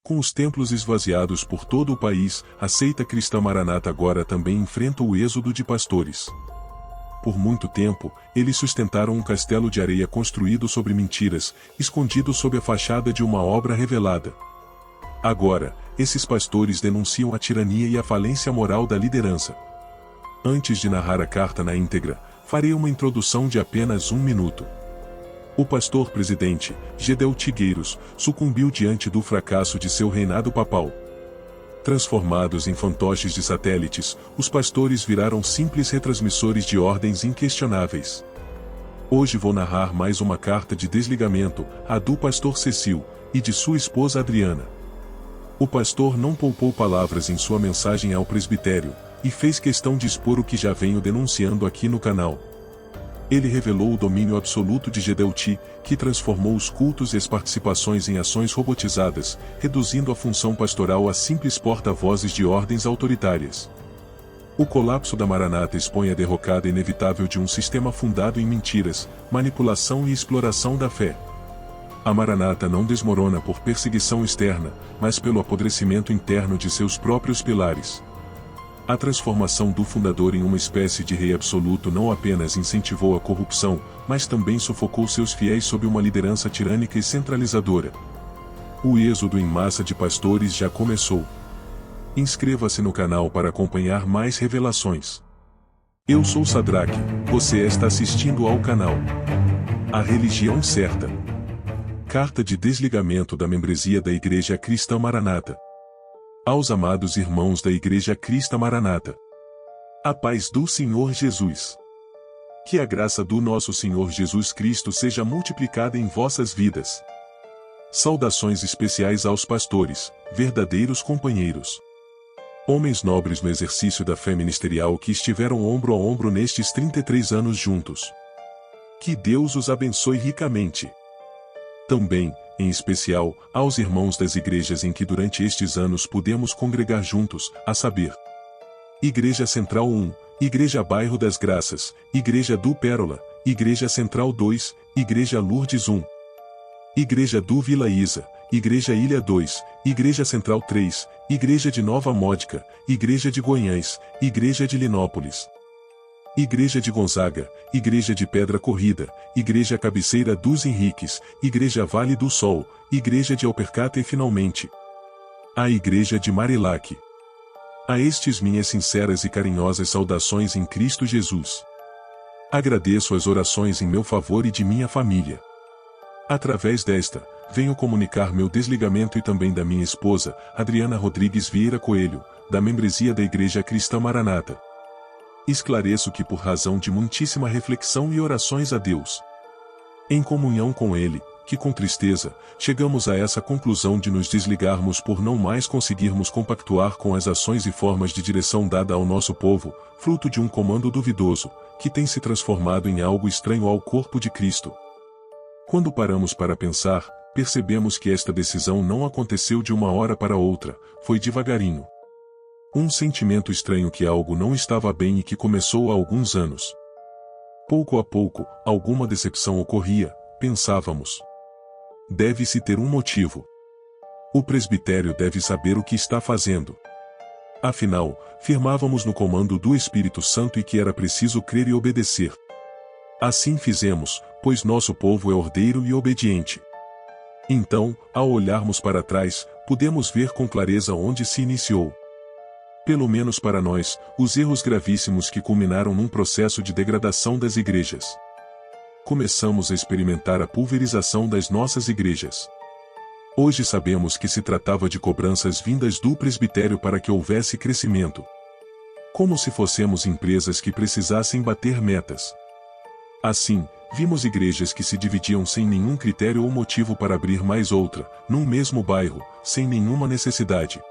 Com os templos esvaziados por todo o país, a seita cristã Maranata agora também enfrenta o êxodo de pastores. Por muito tempo, eles sustentaram um castelo de areia construído sobre mentiras, escondido sob a fachada de uma obra revelada. Agora, esses pastores denunciam a tirania e a falência moral da liderança. Antes de narrar a carta na íntegra, farei uma introdução de apenas 1 minuto. O pastor presidente, Gedel Tigueiros, sucumbiu diante do fracasso de seu reinado papal. Transformados em fantoches de satélites, os pastores viraram simples retransmissores de ordens inquestionáveis. Hoje vou narrar mais uma carta de desligamento, a do pastor Cecil, e de sua esposa Adriana. O pastor não poupou palavras em sua mensagem ao presbitério, e fez questão de expor o que já venho denunciando aqui no canal. Ele revelou o domínio absoluto de Gedelti, que transformou os cultos e as participações em ações robotizadas, reduzindo a função pastoral a simples porta-vozes de ordens autoritárias. O colapso da Maranata expõe a derrocada inevitável de um sistema fundado em mentiras, manipulação e exploração da fé. A Maranata não desmorona por perseguição externa, mas pelo apodrecimento interno de seus próprios pilares. A transformação do fundador em uma espécie de rei absoluto não apenas incentivou a corrupção, mas também sufocou seus fiéis sob uma liderança tirânica e centralizadora. O êxodo em massa de pastores já começou. Inscreva-se no canal para acompanhar mais revelações. Eu sou Sadraque, você está assistindo ao canal A Religião Certa. Carta de desligamento da membresia da Igreja Cristã Maranata. Aos amados irmãos da Igreja Cristã Maranata. A paz do Senhor Jesus. Que a graça do nosso Senhor Jesus Cristo seja multiplicada em vossas vidas. Saudações especiais aos pastores, verdadeiros companheiros. Homens nobres no exercício da fé ministerial que estiveram ombro a ombro nestes 33 anos juntos. Que Deus os abençoe ricamente. Também, em especial, aos irmãos das igrejas em que durante estes anos pudemos congregar juntos, a saber: Igreja Central 1, Igreja Bairro das Graças, Igreja do Pérola, Igreja Central 2, Igreja Lourdes 1, Igreja do Vila Isa, Igreja Ilha 2, Igreja Central 3, Igreja de Nova Módica, Igreja de Goiães, Igreja de Linópolis, Igreja de Gonzaga, Igreja de Pedra Corrida, Igreja Cabeceira dos Henriques, Igreja Vale do Sol, Igreja de Alpercata e finalmente a Igreja de Marilac. A estes minhas sinceras e carinhosas saudações em Cristo Jesus. Agradeço as orações em meu favor e de minha família. Através desta, venho comunicar meu desligamento e também da minha esposa, Adriana Rodrigues Vieira Coelho, da membresia da Igreja Cristã Maranata. Esclareço que por razão de muitíssima reflexão e orações a Deus, em comunhão com Ele, que com tristeza, chegamos a essa conclusão de nos desligarmos por não mais conseguirmos compactuar com as ações e formas de direção dada ao nosso povo, fruto de um comando duvidoso, que tem se transformado em algo estranho ao corpo de Cristo. Quando paramos para pensar, percebemos que esta decisão não aconteceu de uma hora para outra, foi devagarinho. Um sentimento estranho que algo não estava bem e que começou há alguns anos. Pouco a pouco, alguma decepção ocorria, pensávamos. Deve-se ter um motivo. O presbitério deve saber o que está fazendo. Afinal, firmávamos no comando do Espírito Santo e que era preciso crer e obedecer. Assim fizemos, pois nosso povo é ordeiro e obediente. Então, ao olharmos para trás, pudemos ver com clareza onde se iniciou. Pelo menos para nós, os erros gravíssimos que culminaram num processo de degradação das igrejas. Começamos a experimentar a pulverização das nossas igrejas. Hoje sabemos que se tratava de cobranças vindas do presbitério para que houvesse crescimento. Como se fossemos empresas que precisassem bater metas. Assim, vimos igrejas que se dividiam sem nenhum critério ou motivo para abrir mais outra, num mesmo bairro, sem nenhuma necessidade.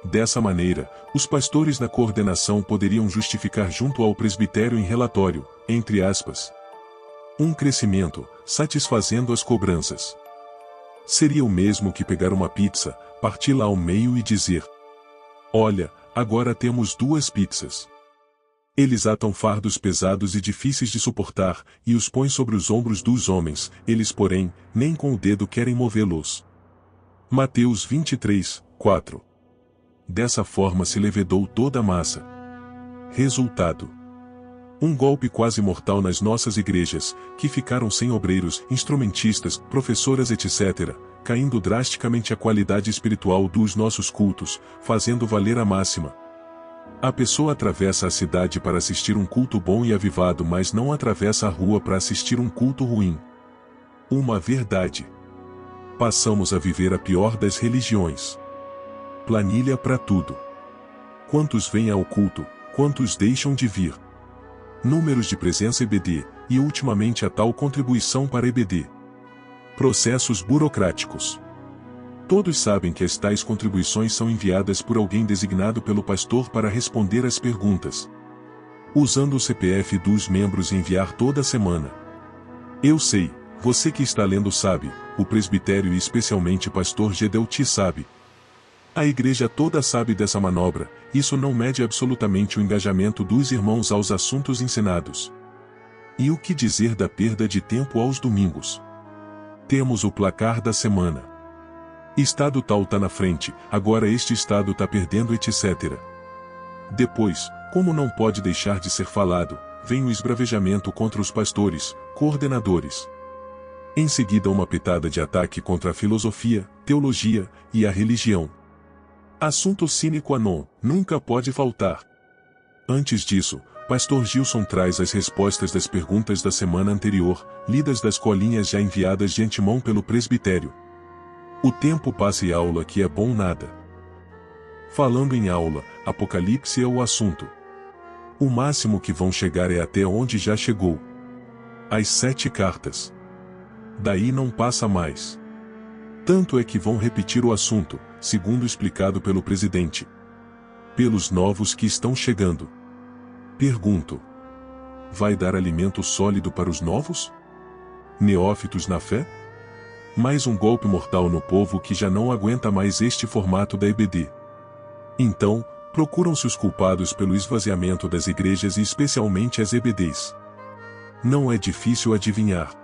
Dessa maneira, os pastores na coordenação poderiam justificar junto ao presbitério em relatório, entre aspas, um crescimento, satisfazendo as cobranças. Seria o mesmo que pegar uma pizza, parti-la ao meio e dizer: olha, agora temos 2 pizzas. Eles atam fardos pesados e difíceis de suportar, e os põem sobre os ombros dos homens, eles porém, nem com o dedo querem movê-los. Mateus 23, 4. Dessa forma se levedou toda a massa. Resultado: um golpe quase mortal nas nossas igrejas, que ficaram sem obreiros, instrumentistas, professoras etc., caindo drasticamente a qualidade espiritual dos nossos cultos, fazendo valer a máxima. A pessoa atravessa a cidade para assistir um culto bom e avivado, mas não atravessa a rua para assistir um culto ruim. Uma verdade. Passamos a viver a pior das religiões. Planilha para tudo. Quantos vêm ao culto, quantos deixam de vir? Números de presença EBD, e ultimamente a tal contribuição para EBD. Processos burocráticos. Todos sabem que as tais contribuições são enviadas por alguém designado pelo pastor para responder às perguntas, usando o CPF dos membros e enviar toda semana. Eu sei, você que está lendo sabe, o presbitério e especialmente pastor Gedeuti sabe. A igreja toda sabe dessa manobra, isso não mede absolutamente o engajamento dos irmãos aos assuntos ensinados. E o que dizer da perda de tempo aos domingos? Temos o placar da semana. Estado tal tá na frente, agora este estado tá perdendo etc. Depois, como não pode deixar de ser falado, vem o esbravejamento contra os pastores, coordenadores. Em seguida uma pitada de ataque contra a filosofia, teologia e a religião. Assunto sine qua non, nunca pode faltar. Antes disso, pastor Gilson traz as respostas das perguntas da semana anterior, lidas das colinhas já enviadas de antemão pelo presbitério. O tempo passa e aula que é bom nada. Falando em aula, Apocalipse é o assunto. O máximo que vão chegar é até onde já chegou. As 7 cartas. Daí não passa mais. Tanto é que vão repetir o assunto, segundo explicado pelo presidente. Pelos novos que estão chegando. Pergunto: vai dar alimento sólido para os novos? Neófitos na fé? Mais um golpe mortal no povo que já não aguenta mais este formato da EBD. Então, procuram-se os culpados pelo esvaziamento das igrejas e especialmente as EBDs. Não é difícil adivinhar.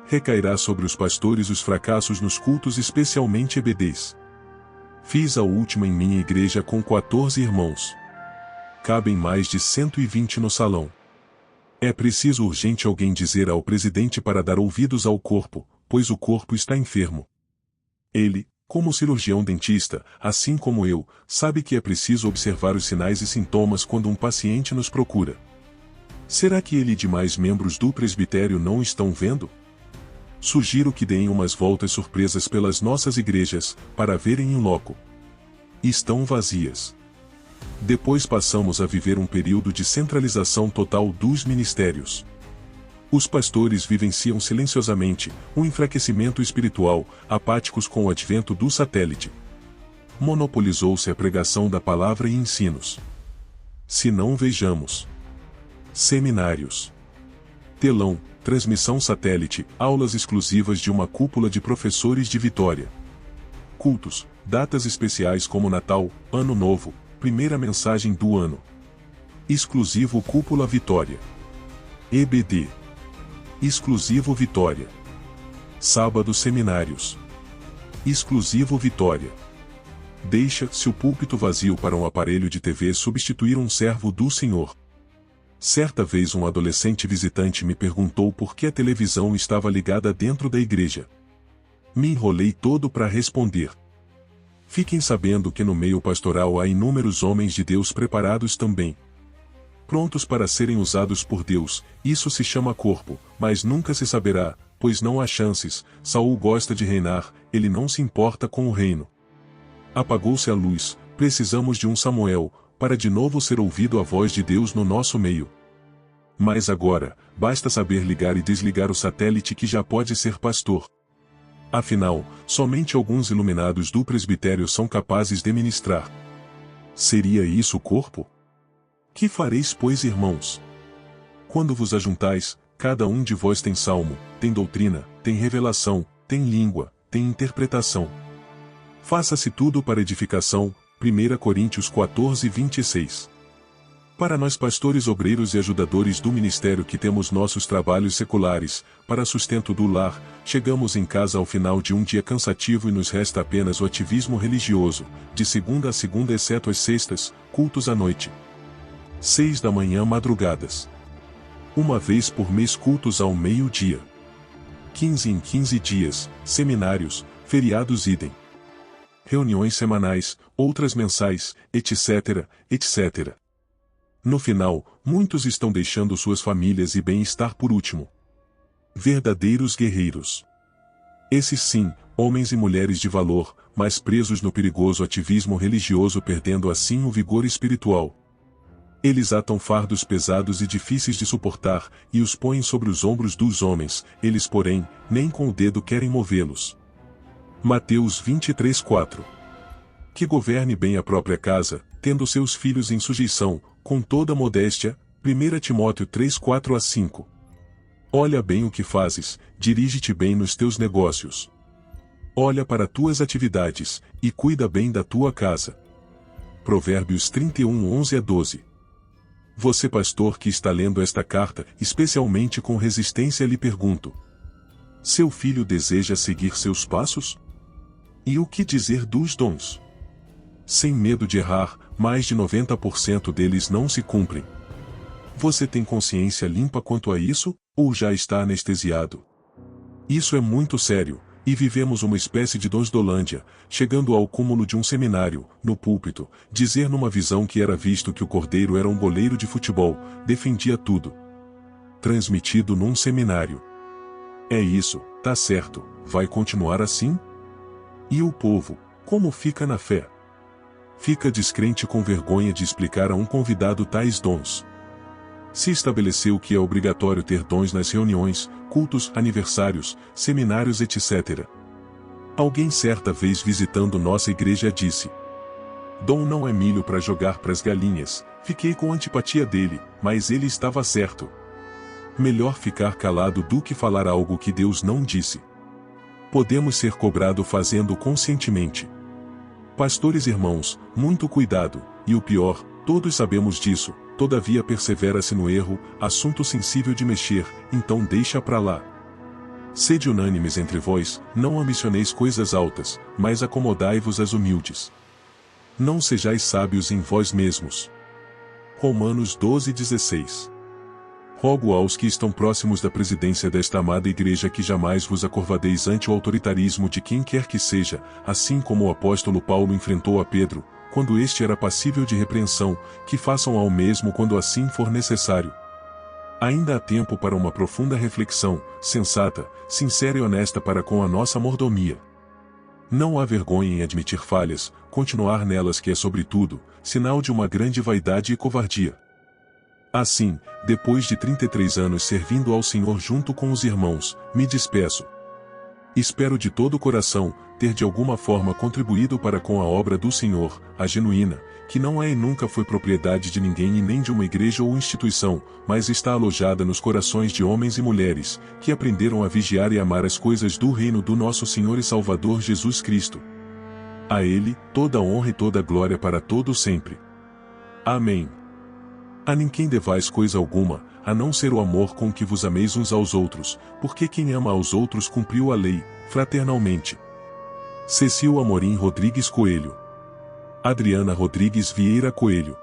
Recairá sobre os pastores os fracassos nos cultos, especialmente EBDs. Fiz a última em minha igreja com 14 irmãos. Cabem mais de 120 no salão. É preciso urgente alguém dizer ao presidente para dar ouvidos ao corpo, pois o corpo está enfermo. Ele, como cirurgião dentista, assim como eu, sabe que é preciso observar os sinais e sintomas quando um paciente nos procura. Será que ele e demais membros do presbitério não estão vendo? Sugiro que deem umas voltas surpresas pelas nossas igrejas, para verem in loco. Estão vazias. Depois passamos a viver um período de centralização total dos ministérios. Os pastores vivenciam silenciosamente um enfraquecimento espiritual, apáticos com o advento do satélite. Monopolizou-se a pregação da palavra e ensinos. Se não vejamos. Seminários. Telão, transmissão satélite, aulas exclusivas de uma cúpula de professores de Vitória. Cultos, datas especiais como Natal, Ano Novo, primeira mensagem do ano. Exclusivo Cúpula Vitória. EBD. Exclusivo Vitória. Sábado Seminários. Exclusivo Vitória. Deixa-se o púlpito vazio para um aparelho de TV substituir um servo do Senhor. Certa vez um adolescente visitante me perguntou por que a televisão estava ligada dentro da igreja. Me enrolei todo para responder. Fiquem sabendo que no meio pastoral há inúmeros homens de Deus preparados também. Prontos para serem usados por Deus, isso se chama corpo, mas nunca se saberá, pois não há chances. Saul gosta de reinar, ele não se importa com o reino. Apagou-se a luz, precisamos de um Samuel, para de novo ser ouvido a voz de Deus no nosso meio. Mas agora, basta saber ligar e desligar o satélite que já pode ser pastor. Afinal, somente alguns iluminados do presbitério são capazes de ministrar. Seria isso o corpo? Que fareis, pois, irmãos? Quando vos ajuntais, cada um de vós tem salmo, tem doutrina, tem revelação, tem língua, tem interpretação. Faça-se tudo para edificação. 1 Coríntios 14, 26. Para nós pastores obreiros e ajudadores do ministério que temos nossos trabalhos seculares, para sustento do lar, chegamos em casa ao final de um dia cansativo e nos resta apenas o ativismo religioso, de segunda a segunda exceto as sextas, cultos à noite. 6 da manhã madrugadas. Uma vez por mês cultos ao meio-dia. 15 em 15 dias, seminários, feriados idem. Reuniões semanais, outras mensais, etc, etc. No final, muitos estão deixando suas famílias e bem-estar por último. Verdadeiros guerreiros. Esses sim, homens e mulheres de valor, mas presos no perigoso ativismo religioso, perdendo assim o vigor espiritual. Eles atam fardos pesados e difíceis de suportar, e os põem sobre os ombros dos homens, eles porém, nem com o dedo querem movê-los. Mateus 23:4. Que governe bem a própria casa, tendo seus filhos em sujeição, com toda modéstia. 1 Timóteo 3:4-5. Olha bem o que fazes, dirige-te bem nos teus negócios. Olha para tuas atividades, e cuida bem da tua casa. Provérbios 31:11-12. Você pastor que está lendo esta carta, especialmente com resistência, lhe pergunto: seu filho deseja seguir seus passos? E o que dizer dos dons? Sem medo de errar, mais de 90% deles não se cumprem. Você tem consciência limpa quanto a isso, ou já está anestesiado? Isso é muito sério, e vivemos uma espécie de Donsdolândia, chegando ao cúmulo de um seminário, no púlpito, dizer numa visão que era visto que o cordeiro era um goleiro de futebol, defendia tudo. Transmitido num seminário. É isso, tá certo, vai continuar assim? E o povo, como fica na fé? Fica descrente com vergonha de explicar a um convidado tais dons. Se estabeleceu que é obrigatório ter dons nas reuniões, cultos, aniversários, seminários, etc. Alguém certa vez visitando nossa igreja disse: dom não é milho para jogar pras galinhas. Fiquei com antipatia dele, mas ele estava certo. Melhor ficar calado do que falar algo que Deus não disse. Podemos ser cobrados fazendo conscientemente. Pastores irmãos, muito cuidado, e o pior, todos sabemos disso, todavia persevera-se no erro, assunto sensível de mexer, então deixa pra lá. Sede unânimes entre vós, não ambicioneis coisas altas, mas acomodai-vos às humildes. Não sejais sábios em vós mesmos. Romanos 12:16. Rogo aos que estão próximos da presidência desta amada igreja que jamais vos acurvadeis ante o autoritarismo de quem quer que seja, assim como o apóstolo Paulo enfrentou a Pedro, quando este era passível de repreensão, que façam ao mesmo quando assim for necessário. Ainda há tempo para uma profunda reflexão, sensata, sincera e honesta para com a nossa mordomia. Não há vergonha em admitir falhas, continuar nelas que é sobretudo, sinal de uma grande vaidade e covardia. Assim, depois de 33 anos servindo ao Senhor junto com os irmãos, me despeço. Espero de todo o coração, ter de alguma forma contribuído para com a obra do Senhor, a genuína, que não é e nunca foi propriedade de ninguém e nem de uma igreja ou instituição, mas está alojada nos corações de homens e mulheres, que aprenderam a vigiar e amar as coisas do reino do nosso Senhor e Salvador Jesus Cristo. A Ele, toda honra e toda glória para todo sempre. Amém. A ninguém devais coisa alguma, a não ser o amor com que vos ameis uns aos outros, porque quem ama aos outros cumpriu a lei, fraternalmente. Cecil Amorim Rodrigues Coelho. Adriana Rodrigues Vieira Coelho.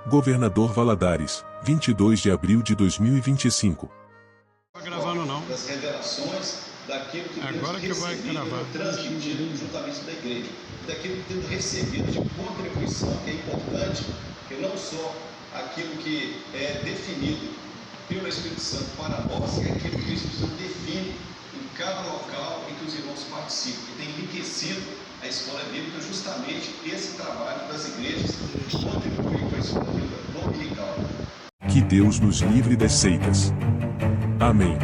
Governador Valadares, 22 de abril de 2025. Não está gravando não. Das revelações daquilo que agora temos que vai recebido gravar. e transmitido juntamente da igreja. Daquilo que temos recebido de contribuição, que é importante, que não só aquilo que é definido pelo Espírito Santo para nós, é aquilo que o Espírito Santo define em cada local em que os irmãos participam, que tem enriquecido a escola bíblica, justamente esse trabalho das igrejas que contribui com a escola bíblica dominical. Que Deus nos livre das seitas. Amém.